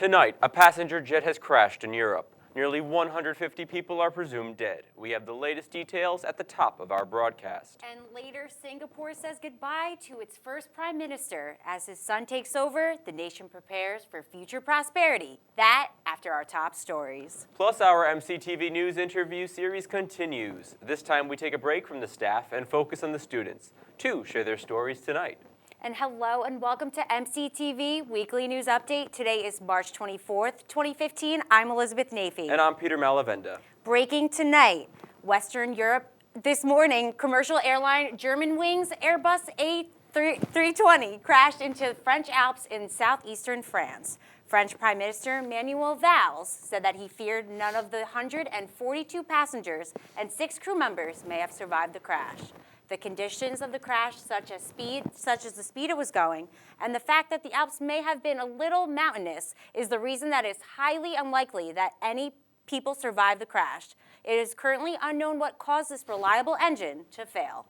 Tonight, a passenger jet has crashed in Europe. Nearly 150 people are presumed dead. We have the latest details at the top of our broadcast. And later, Singapore says goodbye to its first prime minister. As his son takes over, the nation prepares for future prosperity. That after our top stories. Plus, our MCTV News interview series continues. This time, we take a break from the staff and focus on the students. Two share their stories tonight. And hello and welcome to MCTV Weekly News Update. Today is March 24th, 2015. I'm Elizabeth Naifeh. And I'm Peter Malavenda. Breaking tonight, Western Europe. This morning, commercial airline Germanwings Airbus A320 crashed into the French Alps in southeastern France. French Prime Minister Manuel Valls said that he feared none of the 142 passengers and 6 crew members may have survived the crash. The conditions of the crash, such as the speed it was going, and the fact that the Alps may have been a little mountainous, is the reason that it's highly unlikely that any people survived the crash. It is currently unknown what caused this reliable engine to fail.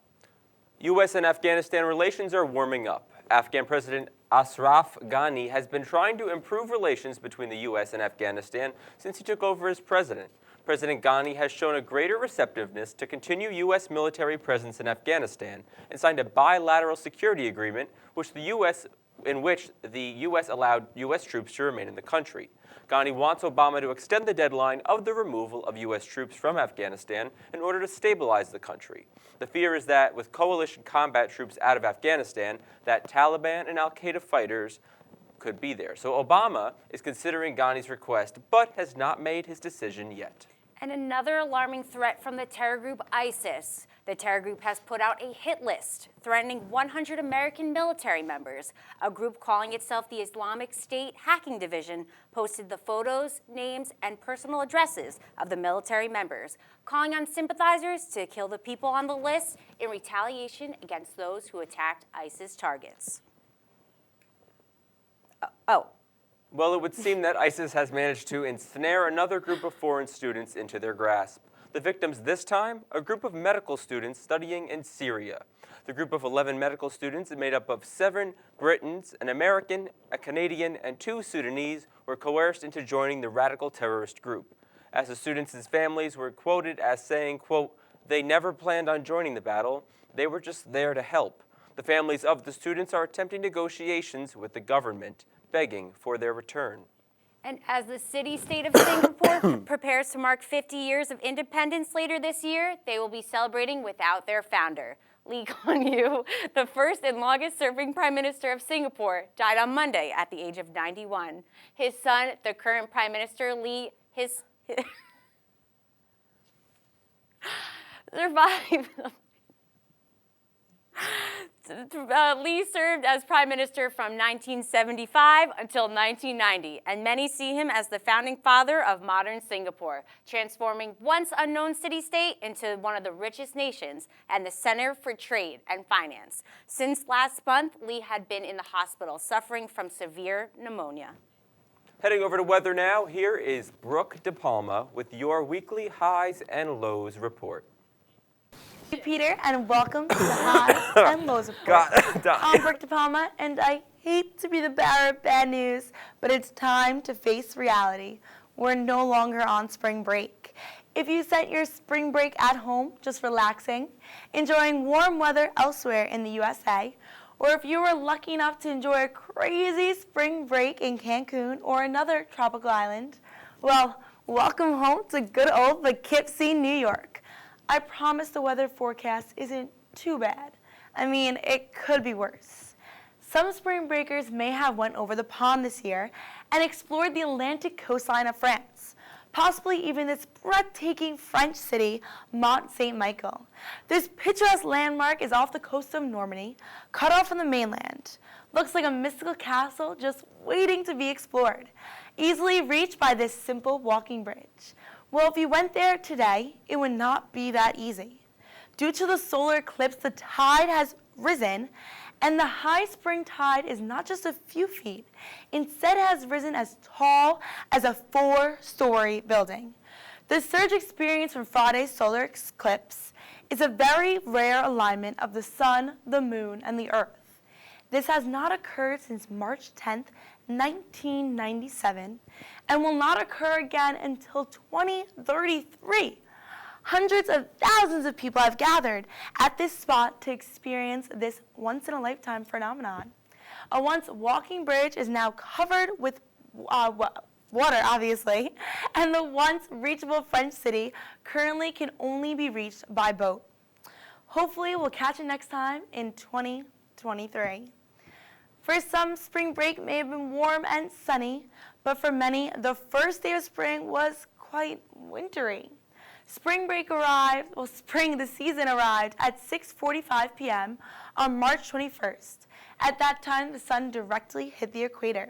U.S. and Afghanistan relations are warming up. Afghan President Ashraf Ghani has been trying to improve relations between the U.S. and Afghanistan since he took over as president. President Ghani has shown a greater receptiveness to continue U.S. military presence in Afghanistan and signed a bilateral security agreement in which the U.S. allowed U.S. troops to remain in the country. Ghani wants Obama to extend the deadline of the removal of U.S. troops from Afghanistan in order to stabilize the country. The fear is that with coalition combat troops out of Afghanistan, that Taliban and al-Qaeda fighters could be there. So Obama is considering Ghani's request, but has not made his decision yet. And another alarming threat from the terror group ISIS. The terror group has put out a hit list threatening 100 American military members. A group calling itself the Islamic State Hacking Division posted the photos, names, and personal addresses of the military members, calling on sympathizers to kill the people on the list in retaliation against those who attacked ISIS targets. Well, it would seem that ISIS has managed to ensnare another group of foreign students into their grasp. The victims this time, a group of medical students studying in Syria. The group of 11 medical students, made up of 7 Britons, an American, a Canadian, and 2 Sudanese, were coerced into joining the radical terrorist group. As the students' families were quoted as saying, quote, "They never planned on joining the battle. They were just there to help." The families of the students are attempting negotiations with the government, begging for their return. And as the city-state of Singapore prepares to mark 50 years of independence later this year, they will be celebrating without their founder. Lee Kuan Yew, the first and longest-serving Prime Minister of Singapore, died on Monday at the age of 91. His son, the current Prime Minister Lee, survived. Lee served as Prime Minister from 1975 until 1990, and many see him as the founding father of modern Singapore, transforming once unknown city-state into one of the richest nations and the center for trade and finance. Since last month, Lee had been in the hospital suffering from severe pneumonia. Heading over to weather now, here is Brooke DePalma with your weekly highs and lows report. Hey Peter, and welcome to the Highs and Lows Report. I'm Brooke DePalma, and I hate to be the bearer of bad news, but it's time to face reality. We're no longer on spring break. If you spent your spring break at home, just relaxing, enjoying warm weather elsewhere in the USA, or if you were lucky enough to enjoy a crazy spring break in Cancun or another tropical island, well, welcome home to good old Poughkeepsie, New York. I promise the weather forecast isn't too bad. I mean, it could be worse. Some spring breakers may have went over the pond this year and explored the Atlantic coastline of France, possibly even this breathtaking French city, Mont Saint-Michel. This picturesque landmark is off the coast of Normandy, cut off from the mainland. Looks like a mystical castle just waiting to be explored, easily reached by this simple walking bridge. Well, if you went there today, it would not be that easy. Due to the solar eclipse, the tide has risen, and the high spring tide is not just a few feet. Instead, it has risen as tall as a 4-story building. The surge experienced from Friday's solar eclipse is a very rare alignment of the sun, the moon, and the earth. This has not occurred since March 10th, 1997, and will not occur again until 2033. Hundreds of thousands of people have gathered at this spot to experience this once-in-a-lifetime phenomenon. A once walking bridge is now covered with water, obviously, and the once reachable French city currently can only be reached by boat. Hopefully, we'll catch it next time in 2023. For some, spring break may have been warm and sunny, but for many, the first day of spring was quite wintry. The season arrived at 6:45 p.m. on March 21st. At that time, the sun directly hit the equator.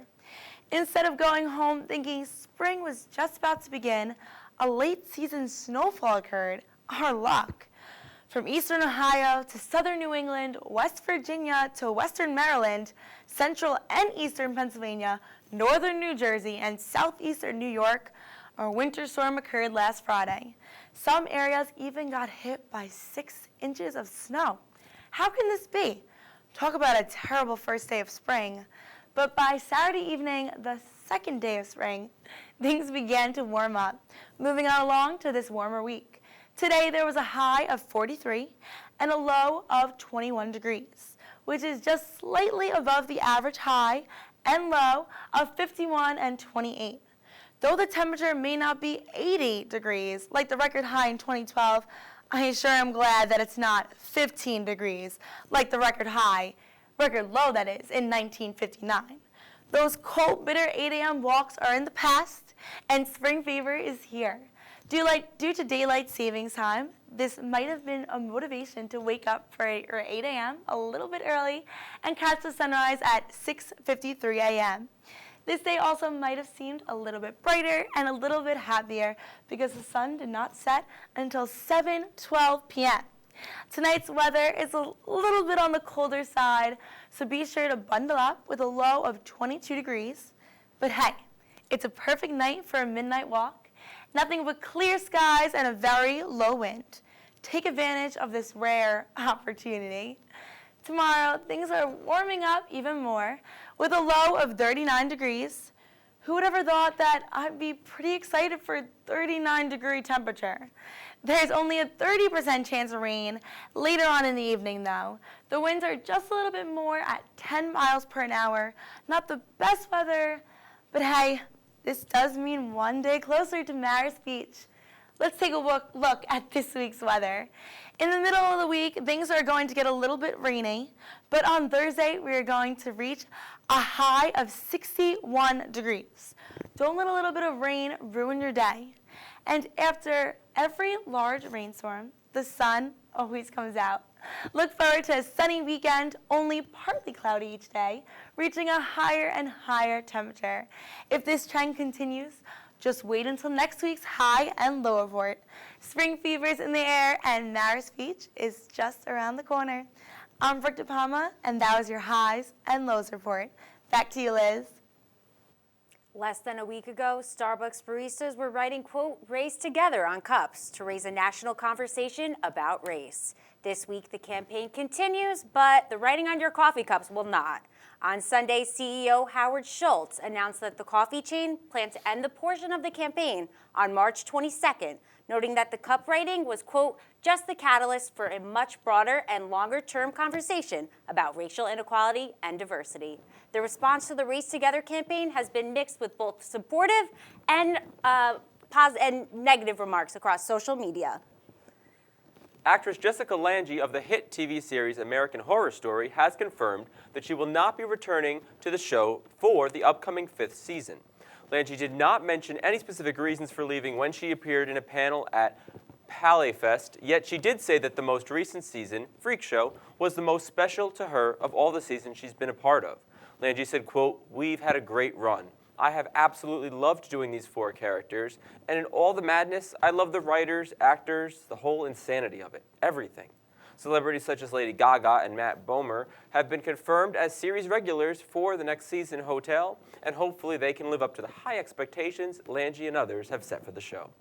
Instead of going home thinking spring was just about to begin, a late season snowfall occurred. Our luck. From eastern Ohio to southern New England, West Virginia to western Maryland, central and eastern Pennsylvania, northern New Jersey, and southeastern New York, a winter storm occurred last Friday. Some areas even got hit by 6 inches of snow. How can this be? Talk about a terrible first day of spring. But by Saturday evening, the second day of spring, things began to warm up, moving on along to this warmer week. Today, there was a high of 43 and a low of 21 degrees, which is just slightly above the average high and low of 51 and 28. Though the temperature may not be 80 degrees like the record high in 2012, I sure am glad that it's not 15 degrees like the record low that is, in 1959. Those cold, bitter 8 a.m. walks are in the past, and spring fever is here. Due to daylight savings time, this might have been a motivation to wake up for 8 a.m. a little bit early and catch the sunrise at 6:53 a.m. This day also might have seemed a little bit brighter and a little bit happier because the sun did not set until 7:12 p.m. Tonight's weather is a little bit on the colder side, so be sure to bundle up with a low of 22 degrees. But hey, it's a perfect night for a midnight walk. Nothing but clear skies and a very low wind. Take advantage of this rare opportunity. Tomorrow, things are warming up even more with a low of 39 degrees. Who would ever thought that I'd be pretty excited for 39-degree temperature? There's only a 30% chance of rain later on in the evening, though. The winds are just a little bit more at 10 miles per hour. Not the best weather, but hey, this does mean one day closer to Marist Beach. Let's take a look at this week's weather. In the middle of the week, things are going to get a little bit rainy, but on Thursday, we are going to reach a high of 61 degrees. Don't let a little bit of rain ruin your day. And after every large rainstorm, the sun always comes out. Look forward to a sunny weekend, only partly cloudy each day, reaching a higher and higher temperature. If this trend continues, just wait until next week's high and low report. Spring fever is in the air, and Marist Beach is just around the corner. I'm Murtha, and that was your highs and lows report. Back to you, Liz. Less than a week ago, Starbucks baristas were writing, quote, race together on cups to raise a national conversation about race. This week, the campaign continues, but the writing on your coffee cups will not. On Sunday, CEO Howard Schultz announced that the coffee chain planned to end the portion of the campaign on March 22nd, noting that the cup writing was, quote, just the catalyst for a much broader and longer-term conversation about racial inequality and diversity. The response to the Race Together campaign has been mixed with both supportive and negative remarks across social media. Actress Jessica Lange of the hit TV series American Horror Story has confirmed that she will not be returning to the show for the upcoming 5th season. Lange did not mention any specific reasons for leaving when she appeared in a panel at Malavenda, yet she did say that the most recent season, Freak Show, was the most special to her of all the seasons she's been a part of. Lange said, quote, we've had a great run. I have absolutely loved doing these 4 characters, and in all the madness, I love the writers, actors, the whole insanity of it, everything. Celebrities such as Lady Gaga and Matt Bomer have been confirmed as series regulars for the next season Hotel, and hopefully they can live up to the high expectations Lange and others have set for the show.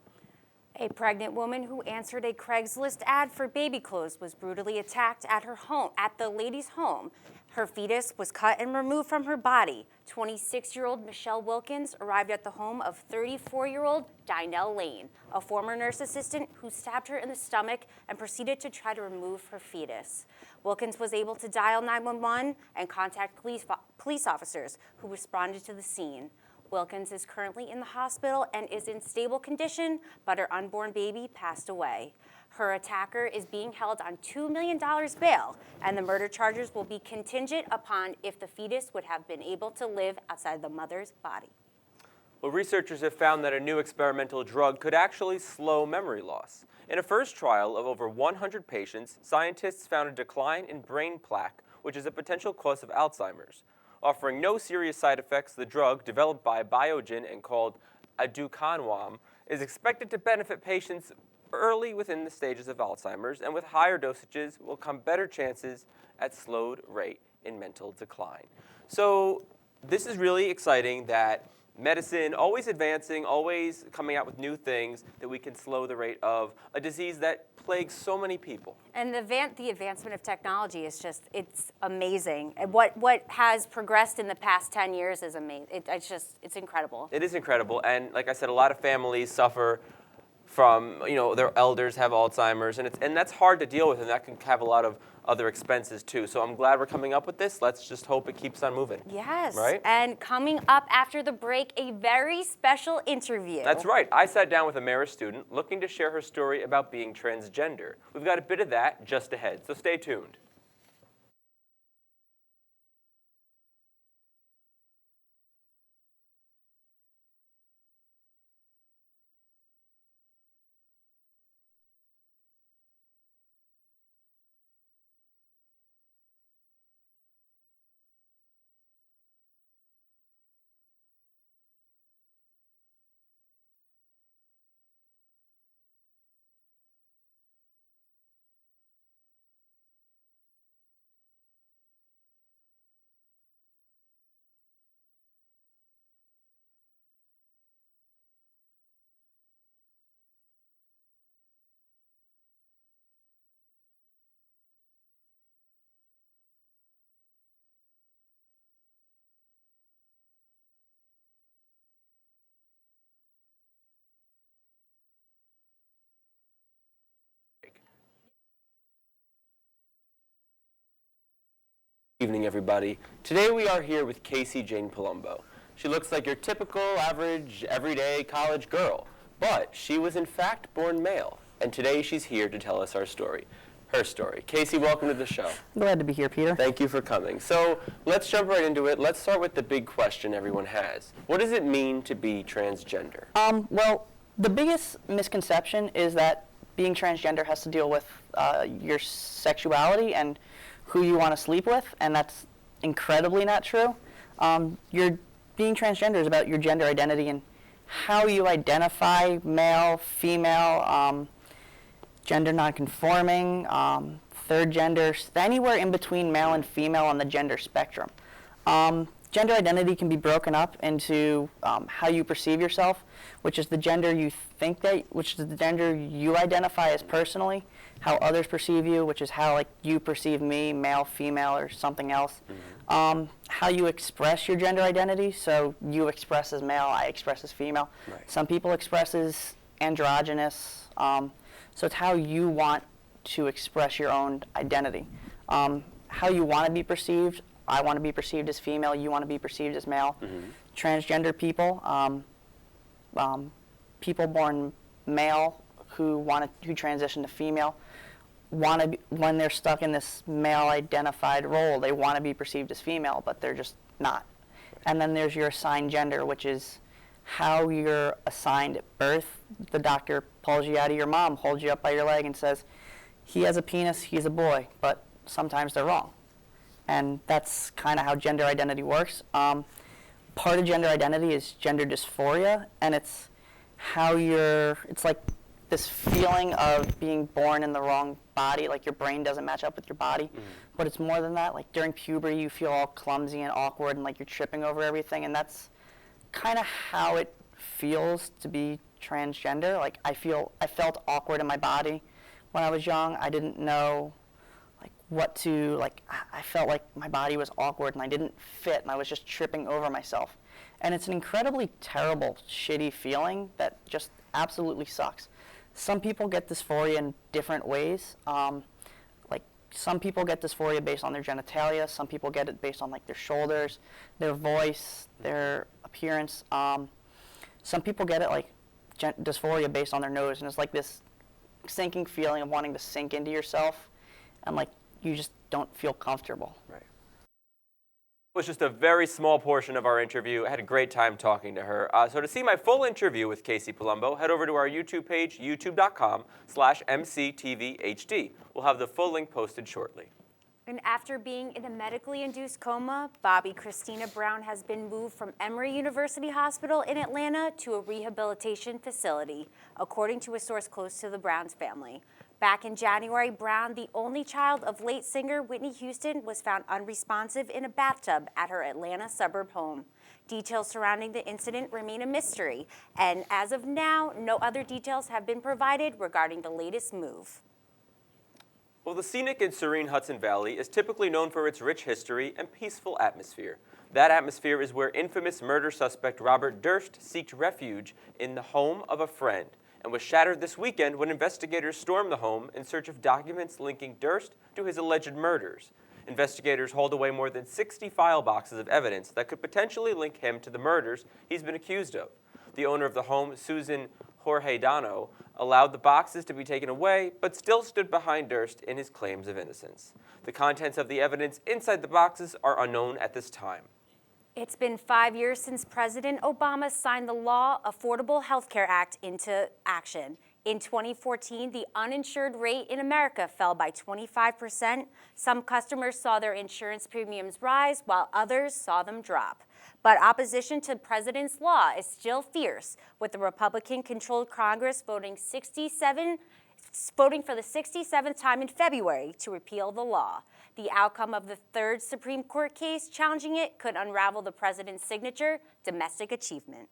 A pregnant woman who answered a Craigslist ad for baby clothes was brutally attacked at her home, at the lady's home. Her fetus was cut and removed from her body. 26-year-old Michelle Wilkins arrived at the home of 34-year-old Dinell Lane, a former nurse assistant who stabbed her in the stomach and proceeded to try to remove her fetus. Wilkins was able to dial 911 and contact police officers who responded to the scene. Wilkins is currently in the hospital and is in stable condition, but her unborn baby passed away. Her attacker is being held on $2 million bail, and the murder charges will be contingent upon if the fetus would have been able to live outside the mother's body. Well, researchers have found that a new experimental drug could actually slow memory loss. In a first trial of over 100 patients, scientists found a decline in brain plaque, which is a potential cause of Alzheimer's. Offering no serious side effects, the drug, developed by Biogen and called aducanumab, is expected to benefit patients early within the stages of Alzheimer's, and with higher dosages will come better chances at slowed rate in mental decline. So this is really exciting that medicine, always advancing, always coming out with new things that we can slow the rate of a disease that plagues so many people. And the advancement of technology is just, it's amazing. And what has progressed in the past 10 years is amazing. It's incredible. It is incredible. And like I said, a lot of families suffer from, their elders have Alzheimer's, and that's hard to deal with, and that can have a lot of other expenses too. So I'm glad we're coming up with this. Let's just hope it keeps on moving. Yes. Right? And coming up after the break, a very special interview. That's right. I sat down with a Marist student looking to share her story about being transgender. We've got a bit of that just ahead, so stay tuned. Evening, everybody. Today we are here with Casey Jane Palumbo. She looks like your typical, average, everyday college girl, but she was in fact born male, and today she's here to tell us her story. Casey, welcome to the show. Glad to be here, Peter. Thank you for coming. So let's jump right into it. Let's start with the big question everyone has. What does it mean to be transgender? Well, the biggest misconception is that being transgender has to deal with your sexuality and who you want to sleep with, and that's incredibly not true. Being transgender is about your gender identity and how you identify, male, female, gender nonconforming, third gender, anywhere in between male and female on the gender spectrum. Gender identity can be broken up into how you perceive yourself, which is the gender you think which is the gender you identify as personally, how others perceive you, which is how you perceive me, male, female, or something else. Mm-hmm. How you express your gender identity, so you express as male, I express as female. Right. Some people express as androgynous, so it's how you want to express your own identity. How you want to be perceived. I want to be perceived as female, you want to be perceived as male. Mm-hmm. Transgender people, people born male who transition to female, when they're stuck in this male-identified role, they want to be perceived as female, but they're just not. And then there's your assigned gender, which is how you're assigned at birth. The doctor pulls you out of your mom, holds you up by your leg, and says, he has a penis, he's a boy, but sometimes they're wrong. And that's kind of how gender identity works. Part of gender identity is gender dysphoria, and it's like this feeling of being born in the wrong body, like your brain doesn't match up with your body. Mm-hmm. But it's more than that. Like during puberty, you feel all clumsy and awkward and like you're tripping over everything, and that's kind of how it feels to be transgender. Like I felt awkward in my body when I was young. I didn't know like what to like. I felt like my body was awkward and I didn't fit, and I was just tripping over myself. And it's an incredibly terrible, shitty feeling that just absolutely sucks. Some people get dysphoria in different ways. Like some people get dysphoria based on their genitalia. Some people get it based on like their shoulders, their voice, their appearance. Some people get it like dysphoria based on their nose, and it's like this sinking feeling of wanting to sink into yourself, and like you just don't feel comfortable. Right. It was just a very small portion of our interview. I had a great time talking to her. So to see my full interview with Casey Palumbo, head over to our YouTube page, youtube.com/MCTVHD. We'll have the full link posted shortly. And after being in a medically induced coma, Bobby Christina Brown has been moved from Emory University Hospital in Atlanta to a rehabilitation facility, according to a source close to the Browns family. Back in January, Brown, the only child of late singer Whitney Houston, was found unresponsive in a bathtub at her Atlanta suburb home. Details surrounding the incident remain a mystery, and as of now, no other details have been provided regarding the latest move. Well, the scenic and serene Hudson Valley is typically known for its rich history and peaceful atmosphere. That atmosphere is where infamous murder suspect Robert Durst sought refuge in the home of a friend, and was shattered this weekend when investigators stormed the home in search of documents linking Durst to his alleged murders. Investigators hauled away more than 60 file boxes of evidence that could potentially link him to the murders he's been accused of. The owner of the home, Susan Jorge-Dano, allowed the boxes to be taken away, but still stood behind Durst in his claims of innocence. The contents of the evidence inside the boxes are unknown at this time. It's been 5 years since President Obama signed the Law Affordable Health Care Act into action. In 2014, the uninsured rate in America fell by 25%. Some customers saw their insurance premiums rise, while others saw them drop. But opposition to the president's law is still fierce, with the Republican-controlled Congress voting for the 67th time in February to repeal the law. The outcome of the third Supreme Court case challenging it could unravel the president's signature domestic achievement.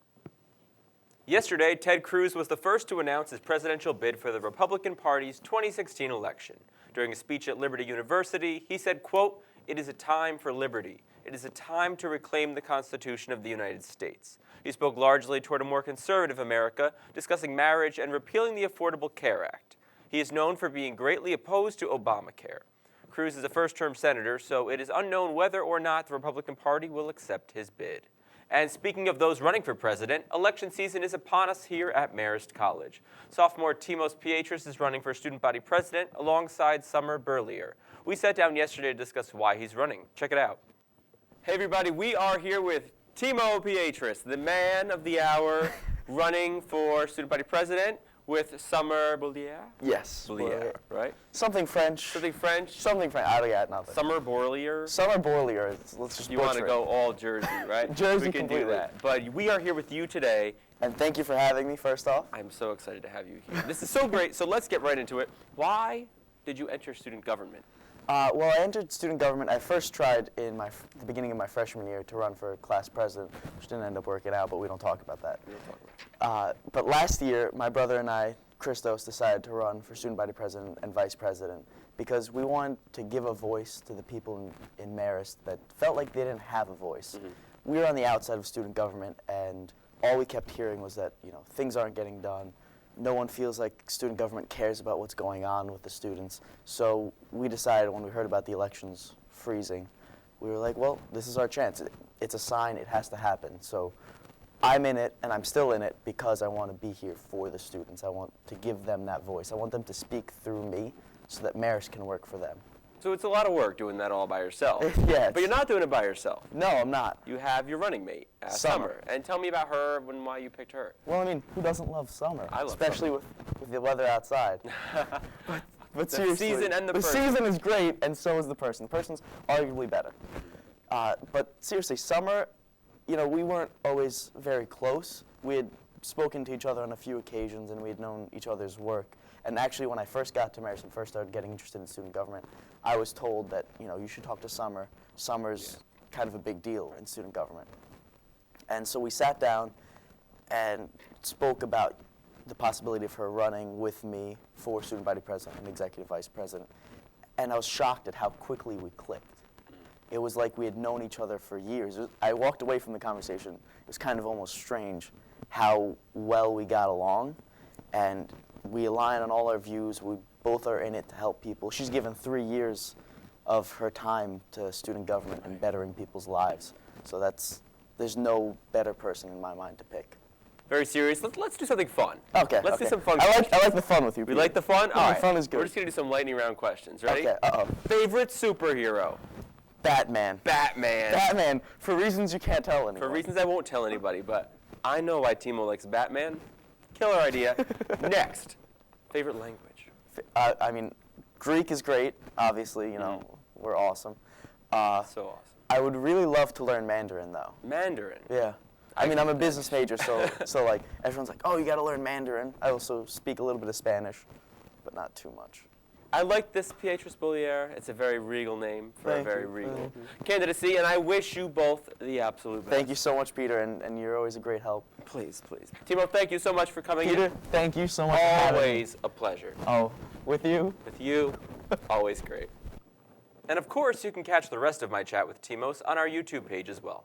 Yesterday, Ted Cruz was the first to announce his presidential bid for the Republican Party's 2016 election. During a speech at Liberty University, he said, quote, "It is a time for liberty. It is a time to reclaim the Constitution of the United States." He spoke largely toward a more conservative America, discussing marriage and repealing the Affordable Care Act. He is known for being greatly opposed to Obamacare. Cruz is a first-term senator, so it is unknown whether or not the Republican Party will accept his bid. And speaking of those running for president, election season is upon us here at Marist College. Sophomore Timos Pietris is running for student body president alongside Summer Burlier. We sat down yesterday to discuss why he's running. Check it out. Hey everybody, we are here with Timo Pietris, the man of the hour, running for student body president with Summer Burlier. Yes. Burlier, right? Something French. Something French? Something French. I got nothing. Summer Burlier. Summer Burlier. Let's just You want to butcher go all Jersey, right? Jersey We can completely. do that. But we are here with you today. And thank you for having me, first off. I'm so excited to have you here. This is so great. So let's get right into it. Why did you enter student government? Well, I entered student government. I first tried in the beginning of my freshman year to run for class president, which didn't end up working out, but we don't talk about that. But last year, my brother and I, Christos, decided to run for student body president and vice president because we wanted to give a voice to the people in Marist that felt like they didn't have a voice. Mm-hmm. We were on the outside of student government, and all we kept hearing was that things aren't getting done. No one feels like student government cares about what's going on with the students. So we decided when we heard about the elections freezing, we were like, well, this is our chance. It's a sign. It has to happen. So I'm in it, and I'm still in it because I want to be here for the students. I want to give them that voice. I want them to speak through me so that Marist can work for them. So it's a lot of work doing that all by yourself. Yeah. But you're not doing it by yourself. No, I'm not. You have your running mate, Summer. And tell me about her and why you picked her. Well, I mean, who doesn't love summer? I love especially summer. with the weather outside. But The seriously, season and the person. season is great, and so is the person. The person's arguably better. But seriously, summer, we weren't always very close. We had spoken to each other on a few occasions, and we had known each other's work. And actually, when I first got to Marist and first started getting interested in student government, I was told that, you should talk to Summer. Summer's kind of a big deal in student government. And so we sat down and spoke about the possibility of her running with me for student body president and executive vice president. And I was shocked at how quickly we clicked. It was like we had known each other for years. I walked away from the conversation. It was kind of almost strange how well we got along. And we align on all our views. We both are in it to help people. She's given 3 years of her time to student government and bettering people's lives. So there's no better person in my mind to pick. Very serious. Let's do something fun. Okay. Let's do some fun. I like the fun with you. We Peter. like the fun? All right. Fun is good. We're just going to do some lightning round questions. Ready? Okay. Favorite superhero? Batman. Batman. Batman, for reasons you can't tell anyone. For reasons I won't tell anybody, but I know why Timo likes Batman. Killer idea. Next. Favorite language? I mean, Greek is great, obviously, you know, we're awesome. So awesome. I would really love to learn Mandarin, though. Mandarin. Yeah. I mean, I'm a business major, so like, everyone's like, oh, you gotta learn Mandarin. I also speak a little bit of Spanish, but not too much. I like this Pietrus Bollier. It's a very regal name for a Thank very you. regal candidacy, and I wish you both the absolute best. Thank you so much, Peter, and you're always a great help. Please, please. Timo, thank you so much for coming Peter, in. thank you so much for having me. Always a pleasure. Oh, with you? With you, always great. And of course, you can catch the rest of my chat with Timos on our YouTube page as well.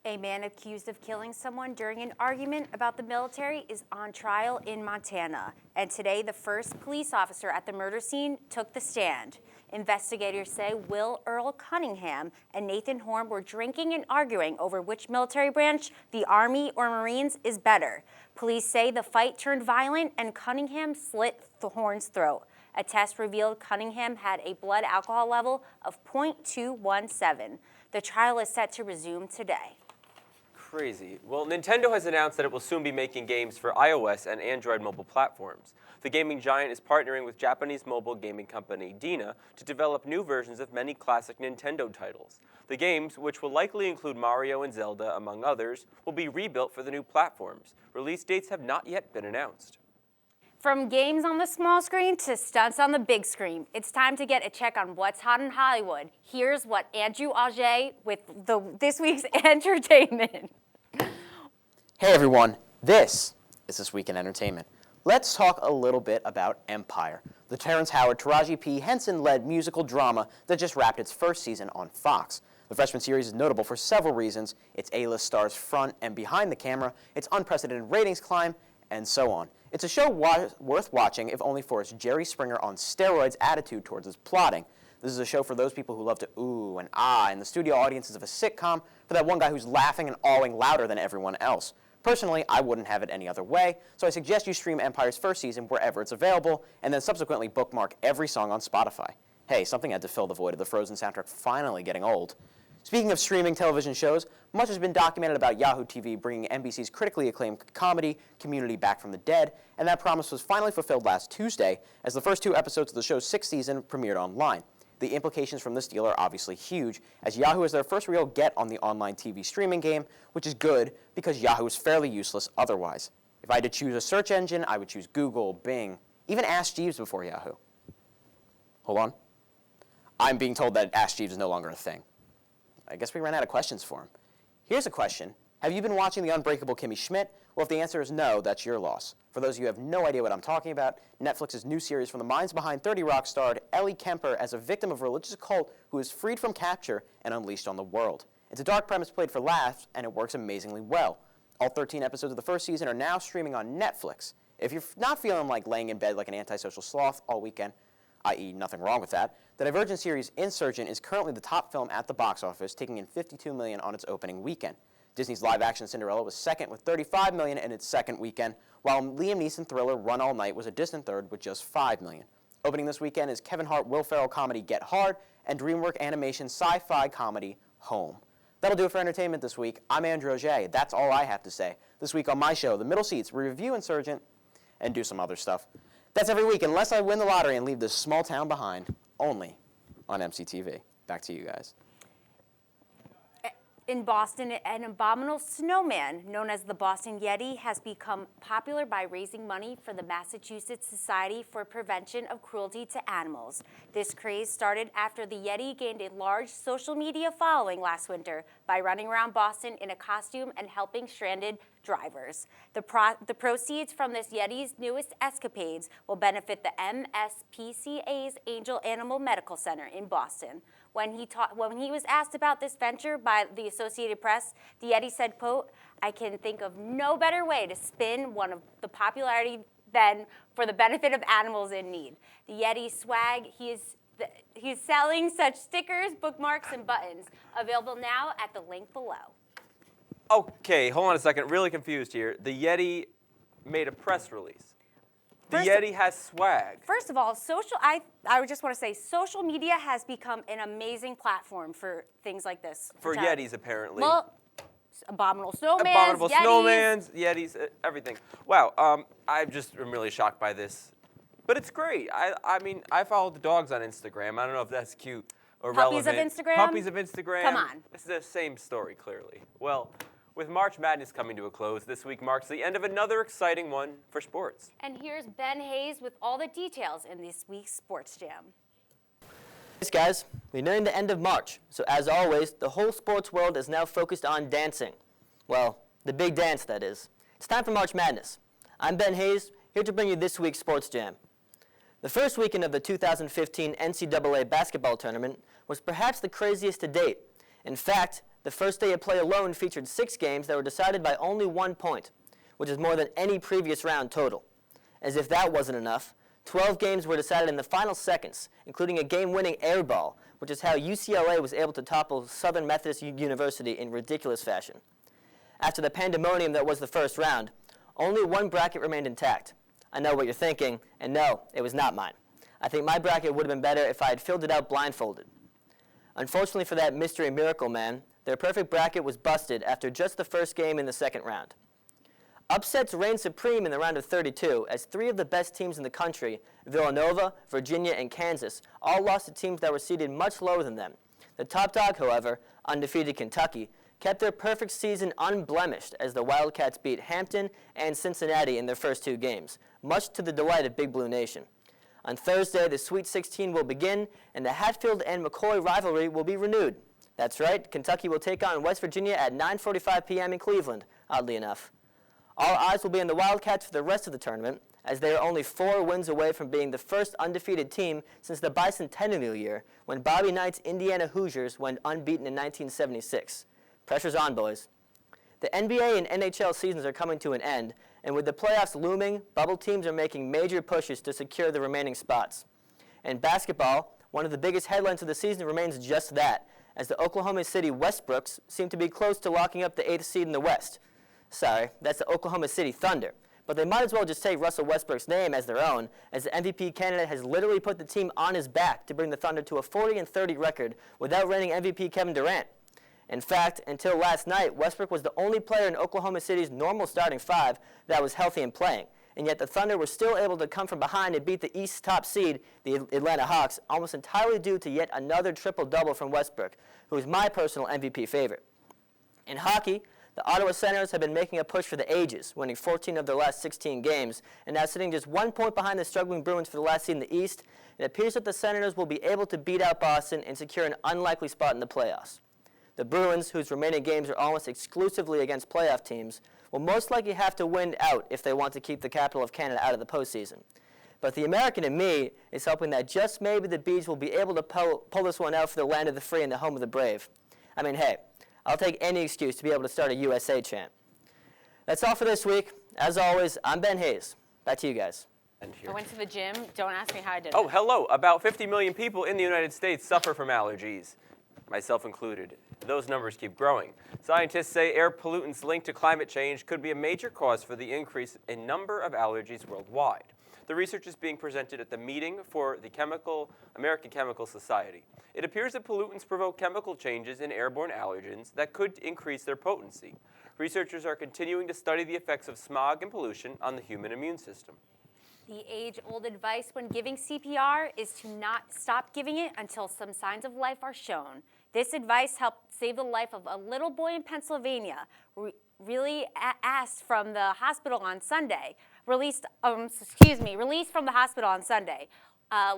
A man accused of killing someone during an argument about the military is on trial in Montana. And today, the first police officer at the murder scene took the stand. Investigators say Will Earl Cunningham and Nathan Horn were drinking and arguing over which military branch, the Army or Marines, is better. Police say the fight turned violent and Cunningham slit Horn's throat. A test revealed Cunningham had a blood alcohol level of 0.217. The trial is set to resume today. Crazy. Well, Nintendo has announced that it will soon be making games for iOS and Android mobile platforms. The gaming giant is partnering with Japanese mobile gaming company Dina to develop new versions of many classic Nintendo titles. The games, which will likely include Mario and Zelda, among others, will be rebuilt for the new platforms. Release dates have not yet been announced. From games on the small screen to stunts on the big screen, it's time to get a check on what's hot in Hollywood. Here's what Andrew Auger with this week's entertainment. Hey everyone, this is This Week in Entertainment. Let's talk a little bit about Empire, the Terrence Howard, Taraji P. Henson-led musical drama that just wrapped its first season on Fox. The freshman series is notable for several reasons: its A-list stars front and behind the camera, its unprecedented ratings climb, and so on. It's a show worth watching, if only for its Jerry Springer on steroids attitude towards its plotting. This is a show for those people who love to ooh and ah in the studio audiences of a sitcom, for that one guy who's laughing and awing louder than everyone else. Personally, I wouldn't have it any other way, so I suggest you stream Empire's first season wherever it's available, and then subsequently bookmark every song on Spotify. Hey, something had to fill the void of the Frozen soundtrack finally getting old. Speaking of streaming television shows, much has been documented about Yahoo TV bringing NBC's critically acclaimed comedy Community back from the dead, and that promise was finally fulfilled last Tuesday as the first 2 episodes of the show's 6th season premiered online. The implications from this deal are obviously huge, as Yahoo is their first real get on the online TV streaming game, which is good because Yahoo is fairly useless otherwise. If I had to choose a search engine, I would choose Google, Bing, even Ask Jeeves before Yahoo. Hold on. I'm being told that Ask Jeeves is no longer a thing. I guess we ran out of questions for him. Here's a question. Have you been watching The Unbreakable Kimmy Schmidt? Well, if the answer is no, that's your loss. For those of you who have no idea what I'm talking about, Netflix's new series from the minds behind 30 Rock starred Ellie Kemper as a victim of a religious cult who is freed from capture and unleashed on the world. It's a dark premise played for laughs, and it works amazingly well. All 13 episodes of the first season are now streaming on Netflix. If you're not feeling like laying in bed like an antisocial sloth all weekend, i.e. nothing wrong with that, the Divergent series Insurgent is currently the top film at the box office, taking in $52 million on its opening weekend. Disney's live-action Cinderella was second with $35 million in its second weekend, while Liam Neeson thriller Run All Night was a distant third with just $5 million. Opening this weekend is Kevin Hart, Will Ferrell comedy Get Hard and DreamWorks animation sci-fi comedy Home. That'll do it for entertainment this week. I'm Andrew Auger. That's all I have to say. This week on my show, The Middle Seats, we review Insurgent and do some other stuff. That's every week, unless I win the lottery and leave this small town behind, only on MCTV. Back to you guys. In Boston, an abominable snowman known as the Boston Yeti has become popular by raising money for the Massachusetts Society for Prevention of Cruelty to Animals. This craze started after the Yeti gained a large social media following last winter by running around Boston in a costume and helping stranded drivers. The proceeds from this Yeti's newest escapades will benefit the MSPCA's Angel Animal Medical Center in Boston. When he was asked about this venture by the Associated Press, the Yeti said, quote, "I can think of no better way to spin one of the popularity than for the benefit of animals in need." The Yeti swag, he's selling such stickers, bookmarks, and buttons, available now at the link below. Okay, hold on a second. Really confused here. The Yeti made a press release. The Yeti has swag. First of all, I would just want to say social media has become an amazing platform for things like this. For Yetis, apparently. Well, abominable snowmans, Abominable Yetis. snowmans, Yetis, everything. Wow, I just am really shocked by this. But it's great. I mean, I follow the dogs on Instagram. I don't know if that's cute or Puppies relevant. of Instagram? Puppies of Instagram. Come on. It's the same story, clearly. Well, with March Madness coming to a close, this week marks the end of another exciting one for sports. And here's Ben Hayes with all the details in this week's Sports Jam. Thanks, guys. We're nearing the end of March, so as always, the whole sports world is now focused on dancing. Well, the big dance, that is. It's time for March Madness. I'm Ben Hayes, here to bring you this week's Sports Jam. The first weekend of the 2015 NCAA basketball tournament was perhaps the craziest to date. In fact, the first day of play alone featured 6 games that were decided by only 1 point, which is more than any previous round total. As if that wasn't enough, 12 games were decided in the final seconds, including a game-winning air ball, which is how UCLA was able to topple Southern Methodist University in ridiculous fashion. After the pandemonium that was the first round, only one bracket remained intact. I know what you're thinking, and no, it was not mine. I think my bracket would have been better if I had filled it out blindfolded. Unfortunately for that mystery miracle man, their perfect bracket was busted after just the first game in the second round. Upsets reigned supreme in the round of 32 as 3 of the best teams in the country, Villanova, Virginia, and Kansas, all lost to teams that were seeded much lower than them. The top dog, however, undefeated Kentucky, kept their perfect season unblemished as the Wildcats beat Hampton and Cincinnati in their first 2 games, much to the delight of Big Blue Nation. On Thursday, the Sweet 16 will begin, and the Hatfield and McCoy rivalry will be renewed. That's right, Kentucky will take on West Virginia at 9:45 p.m. in Cleveland, oddly enough. All eyes will be on the Wildcats for the rest of the tournament, as they are only 4 wins away from being the first undefeated team since the bicentennial year, when Bobby Knight's Indiana Hoosiers went unbeaten in 1976. Pressure's on, boys. The NBA and NHL seasons are coming to an end, and with the playoffs looming, bubble teams are making major pushes to secure the remaining spots. In basketball, one of the biggest headlines of the season remains just that, as the Oklahoma City Westbrooks seem to be close to locking up the 8th seed in the West. Sorry, that's the Oklahoma City Thunder. But they might as well just take Russell Westbrook's name as their own, as the MVP candidate has literally put the team on his back to bring the Thunder to a 40-30 record without reigning MVP Kevin Durant. In fact, until last night, Westbrook was the only player in Oklahoma City's normal starting 5 that was healthy and playing. And yet the Thunder were still able to come from behind and beat the East's top seed, the Atlanta Hawks, almost entirely due to yet another triple-double from Westbrook, who is my personal MVP favorite. In hockey, the Ottawa Senators have been making a push for the ages, winning 14 of their last 16 games, and now sitting just 1 point behind the struggling Bruins for the last seed in the East. It appears that the Senators will be able to beat out Boston and secure an unlikely spot in the playoffs. The Bruins, whose remaining games are almost exclusively against playoff teams, will most likely have to win out if they want to keep the capital of Canada out of the postseason. But the American in me is hoping that just maybe the Bees will be able to pull this one out for the land of the free and the home of the brave. I mean, hey, I'll take any excuse to be able to start a USA chant. That's all for this week. As always, I'm Ben Hayes. Back to you guys. I went to the gym. Don't ask me how I did it. Oh, hello. About 50 million people in the United States suffer from allergies, myself included. Those numbers keep growing. Scientists say air pollutants linked to climate change could be a major cause for the increase in number of allergies worldwide. The research is being presented at the meeting for the American Chemical Society. It appears that pollutants provoke chemical changes in airborne allergens that could increase their potency. Researchers are continuing to study the effects of smog and pollution on the human immune system. The age-old advice when giving CPR is to not stop giving it until some signs of life are shown. This advice helped save the life of a little boy in Pennsylvania, released from the hospital on Sunday. Released from the hospital on Sunday.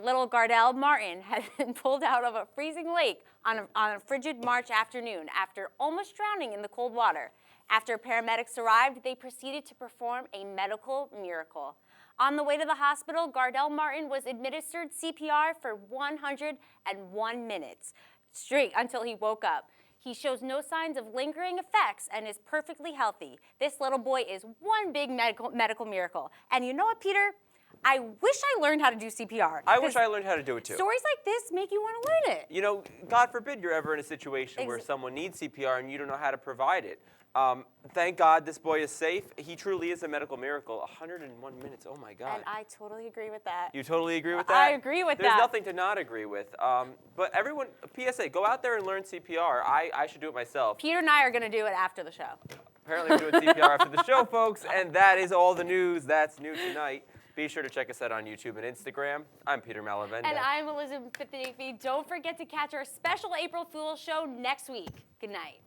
Little Gardell Martin had been pulled out of a freezing lake on a frigid March afternoon after almost drowning in the cold water. After paramedics arrived, they proceeded to perform a medical miracle. On the way to the hospital, Gardell Martin was administered CPR for 101 minutes straight until he woke up. He shows no signs of lingering effects and is perfectly healthy. This little boy is one big medical miracle. And you know what, Peter? I wish I learned how to do CPR. I wish I learned how to do it too. Stories like this make you want to learn it. You know, God forbid you're ever in a situation where someone needs CPR and you don't know how to provide it. Thank God this boy is safe. He truly is a medical miracle. 101 minutes, oh my God. And I totally agree with that. You totally agree with that? I agree with that. There's nothing to not agree with. But everyone, PSA, go out there and learn CPR. I should do it myself. Peter and I are going to do it after the show. Apparently we're doing CPR after the show, folks. And that is all the news that's new tonight. Be sure to check us out on YouTube and Instagram. I'm Peter Malavenda. And I'm Elizabeth Naifeh. Don't forget to catch our special April Fool's show next week. Good night.